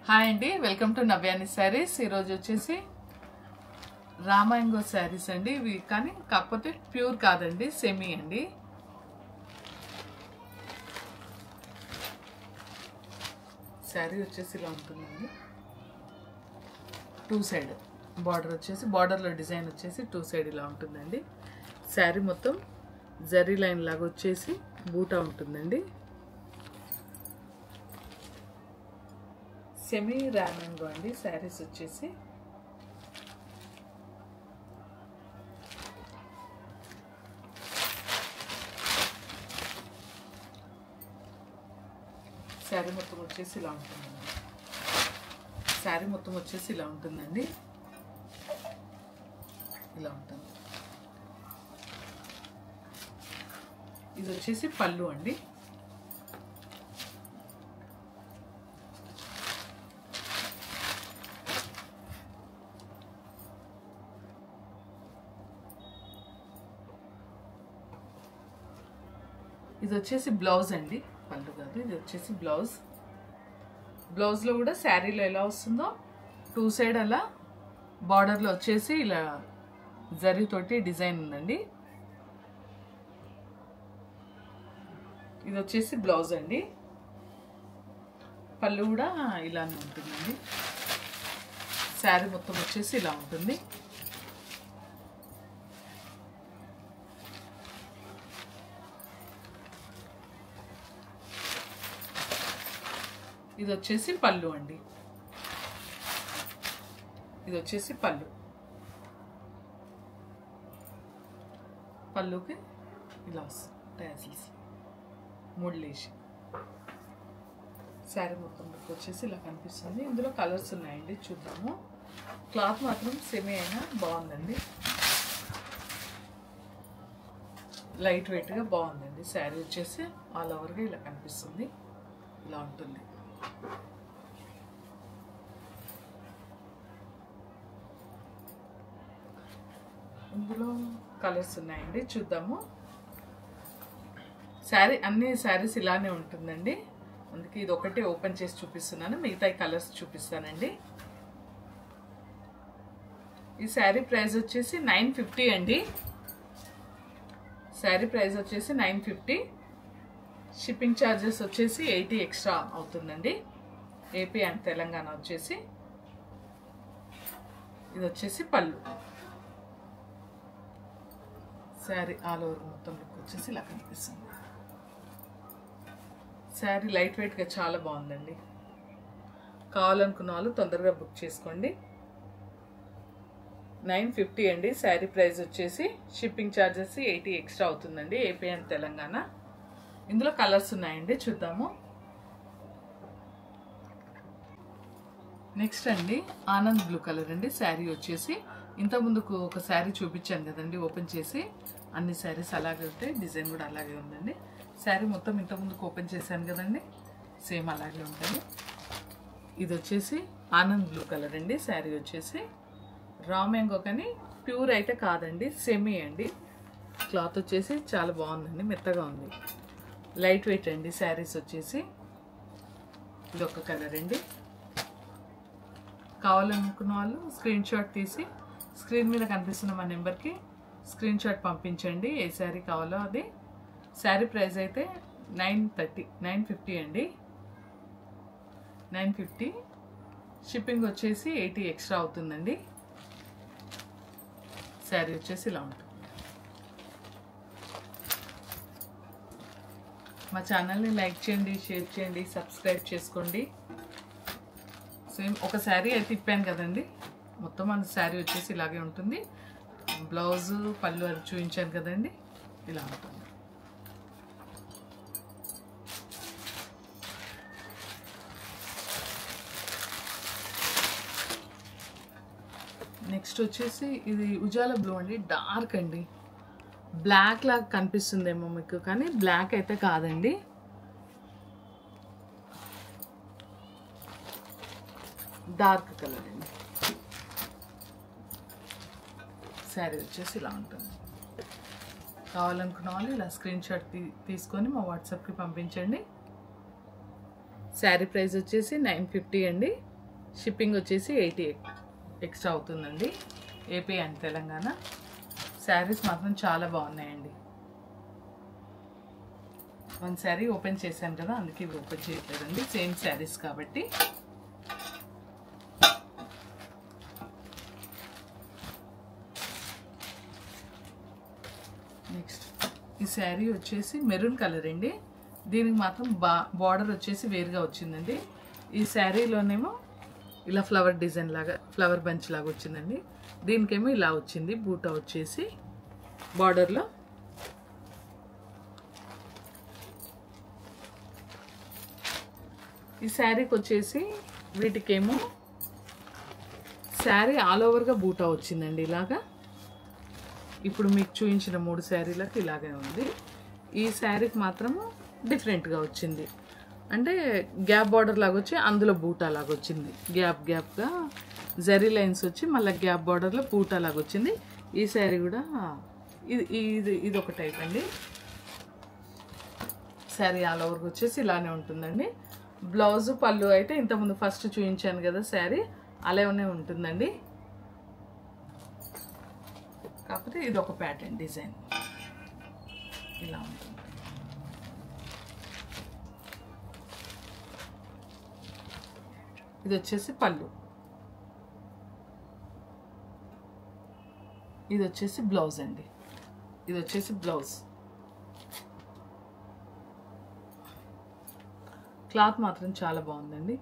Hi అండి, welcome to నవ్యాని saris. ఈరోజు వచ్చేసి రామాయంగో శారీస్ అండి. ఇవి కానీ కాకపోతే ప్యూర్ కాదండి, సెమీ అండి. శారీ వచ్చేసి ఇలా ఉంటుందండి. టూ సైడ్ బార్డర్ వచ్చేసి, బార్డర్లో డిజైన్ వచ్చేసి టూ సైడ్ ఇలా ఉంటుందండి. శారీ మొత్తం జరీ లైన్ లాగా వచ్చేసి బూటా ఉంటుందండి. సెమీ రామాయంగో అండి శారీస్ వచ్చేసి. శారీ మొత్తం వచ్చేసి ఇలా ఉంటుందండి. శారీ మొత్తం వచ్చేసి ఇలా ఉంటుందండి. ఇలా ఉంటుంది. ఇది వచ్చేసి పళ్ళు అండి. ఇది వచ్చేసి బ్లౌజ్ అండి, పళ్ళు కాదు. ఇది వచ్చేసి బ్లౌజ్. బ్లౌజ్లో కూడా శారీలో ఎలా వస్తుందో టూ సైడ్ అలా బార్డర్లో వచ్చేసి ఇలా జరీతోటి డిజైన్ ఉందండి. ఇది వచ్చేసి బ్లౌజ్ అండి. పళ్ళు కూడా ఇలానే ఉంటుందండి. శారీ మొత్తం వచ్చేసి ఇలా ఉంటుంది. ఇది వచ్చేసి పళ్ళు అండి. ఇది వచ్చేసి పళ్ళు. పళ్ళుకి ఇలా వస్తుంది టాసిల్స్ ముళ్ళేసి. శారీ మొత్తం వచ్చేసి ఇలా కనిపిస్తుంది. ఇందులో కలర్స్ ఉన్నాయండి, చూద్దాము. క్లాత్ మాత్రం సెమీ అయినా బాగుందండి, లైట్ వెయిట్గా బాగుందండి. శారీ వచ్చేసి ఆల్ ఓవర్గా ఇలా కనిపిస్తుంది, ఇలా ఉంటుంది. ఇందులో కలర్స్ ఉన్నాయండి, చూద్దాము. శారీ అన్ని శారీస్ ఇలానే ఉంటుందండి, అందుకే ఇది ఒకటి ఓపెన్ చేసి చూపిస్తున్నాను. మిగతా కలర్స్ చూపిస్తానండి. ఈ శారీ ప్రైస్ వచ్చేసి 950 అండి. శారీ ప్రైస్ వచ్చేసి 950. షిప్పింగ్ ఛార్జెస్ వచ్చేసి 80 ఎక్స్ట్రా అవుతుందండి. ఏపీ అండ్ తెలంగాణ వచ్చేసి. ఇది వచ్చేసి పళ్ళు. శారీ ఆల్ ఓవర్ మొత్తం లుక్ వచ్చేసి ఇలా కనిపిస్తుంది. శారీ లైట్ వెయిట్గా చాలా బాగుందండి. కావాలనుకున్న వాళ్ళు తొందరగా బుక్ చేసుకోండి. 950 అండి శారీ ప్రైస్ వచ్చేసి. షిప్పింగ్ ఛార్జెస్ 80 ఎక్స్ట్రా అవుతుందండి, ఏపీ అండ్ తెలంగాణ. ఇందులో కలర్స్ ఉన్నాయండి, చూద్దాము. నెక్స్ట్ అండి ఆనంద్ బ్లూ కలర్ అండి. శారీ వచ్చేసి ఇంతకుముందుకు ఒక శారీ చూపించాను కదండి ఓపెన్ చేసి. అన్ని శారీస్ అలాగే ఉంటాయి, డిజైన్ కూడా అలాగే ఉందండి. శారీ మొత్తం ఇంతకుముందుకు ఓపెన్ చేశాను కదండి, సేమ్ అలాగే ఉంటుంది. ఇది వచ్చేసి ఆనంద్ బ్లూ కలర్ అండి. శారీ వచ్చేసి రామాయంగో కానీ ప్యూర్ అయితే కాదండి, సెమీ అండి. క్లాత్ వచ్చేసి చాలా బాగుందండి, మెత్తగా ఉంది, లైట్ వెయిట్ అండి. శారీస్ వచ్చేసి ఇది ఒక కలర్ అండి. కావాలనుకున్న వాళ్ళు స్క్రీన్ షాట్ తీసి స్క్రీన్ మీద కనిపిస్తున్న మా నెంబర్కి స్క్రీన్ షాట్ పంపించండి, ఏ శారీ కావాలో అది. శారీ ప్రైస్ అయితే 950 అండి. 950. షిప్పింగ్ వచ్చేసి 80 ఎక్స్ట్రా అవుతుందండి. శారీ వచ్చేసి ఇలా ఉంటుంది. మా ఛానల్ని లైక్ చేయండి, షేర్ చేయండి, సబ్స్క్రైబ్ చేసుకోండి. సేమ్ ఒక శారీ అయితే ఇప్పాను కదండి, మొత్తం మన శారీ వచ్చేసి ఇలాగే ఉంటుంది. బ్లౌజు పళ్ళు అది చూపించాను కదండి, ఇలా ఉంటుంది. నెక్స్ట్ వచ్చేసి ఇది ఉజాల బ్లూ అండి, డార్క్ అండి. బ్లాక్ లాగా కనిపిస్తుందేమో మీకు, కానీ బ్లాక్ అయితే కాదండి. డార్క్ కలర్ అండి. శారీ వచ్చేసి ఇలా ఉంటుంది. కావాలనుకున్న వాళ్ళు ఇలా స్క్రీన్ షాట్ తీసుకొని మా వాట్సాప్కి పంపించండి. శారీ ప్రైస్ వచ్చేసి 950 అండి. షిప్పింగ్ వచ్చేసి 80 ఎక్స్ట్రా అవుతుందండి. AP and Telangana. శారీస్ మాత్రం చాలా బాగున్నాయండి. వన్ శారీ ఓపెన్ చేశాను కదా, అందుకే ఇవి ఓపెన్ చేయట్లేదండి, సేమ్ శారీస్ కాబట్టి. నెక్స్ట్ ఈ శారీ వచ్చేసి మెరూన్ కలర్ అండి. దీనికి మాత్రం బార్డర్ వచ్చేసి వేరుగా వచ్చిందండి. ఈ శారీలోనేమో ఇలా ఫ్లవర్ డిజైన్ లాగా, ఫ్లవర్ బంచ్ లాగా వచ్చిందండి. దీనికేమో ఇలా వచ్చింది బూటా వచ్చేసి బార్డర్లో. ఈ శారీకి వచ్చేసి వీటికేమో శారీ ఆల్ ఓవర్గా బూటా వచ్చిందండి ఇలాగా. ఇప్పుడు మీకు చూపించిన 3 శారీలకు ఇలాగే ఉంది. ఈ శారీకి మాత్రము డిఫరెంట్గా వచ్చింది, అంటే గ్యాప్ బార్డర్ లాగా వచ్చి అందులో బూటా లాగా వచ్చింది. గ్యాప్గా జరీ లైన్స్ వచ్చి మళ్ళీ గ్యాప్ బార్డర్లో బూటా లాగా వచ్చింది. ఈ శారీ కూడా ఇది ఒక టైప్ అండి. శారీ ఆల్ ఓవర్గా వచ్చేసి ఇలానే ఉంటుందండి. బ్లౌజ్ పళ్ళు అయితే ఇంతకుముందు ఫస్ట్ చూపించాను కదా శారీ, అలానే ఉంటుందండి. కాకపోతే ఇది ఒక ప్యాటర్న్ డిజైన్ ఇలా ఉంటుంది. ఇది వచ్చేసి పళ్ళు, ఇది వచ్చేసి బ్లౌజ్ అండి. ఇది వచ్చేసి బ్లౌజ్. క్లాత్ మాత్రం చాలా బాగుందండి,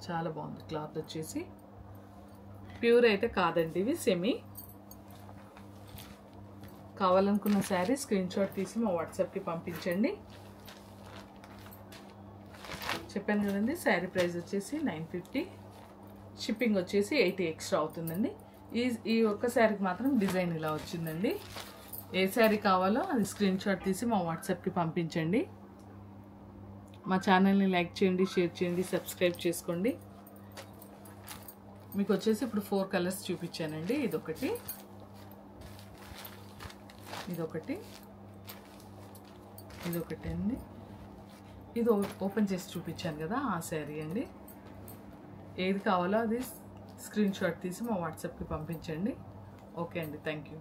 చాలా బాగుంది. క్లాత్ వచ్చేసి ప్యూర్ అయితే కాదండి, ఇవి సెమీ. కావాలనుకున్న శారీ స్క్రీన్ షాట్ తీసి మా వాట్సాప్కి పంపించండి. చెప్పాను కదండి, శారీ ప్రైస్ వచ్చేసి 950, షిప్పింగ్ వచ్చేసి 80 ఎక్స్ట్రా అవుతుందండి. ఈ ఒక్క శారీకి మాత్రం డిజైన్ ఇలా వచ్చిందండి. ఏ శారీ కావాలో అది స్క్రీన్ షాట్ తీసి మా వాట్సాప్కి పంపించండి. మా ఛానల్ని లైక్ చేయండి, షేర్ చేయండి, సబ్స్క్రైబ్ చేసుకోండి. మీకు వచ్చేసి ఇప్పుడు 4 కలర్స్ చూపించానండి. ఇదొకటి, ఇదొకటి, ఇదొకటి అండి. ఇది ఓపెన్ చేసి చూపించాను కదా, ఆ శారీ అండి. ఏది కావాలో అది స్క్రీన్ షాట్ తీసి మా వాట్సాప్కి పంపించండి. ఓకే అండి, థ్యాంక్ యూ.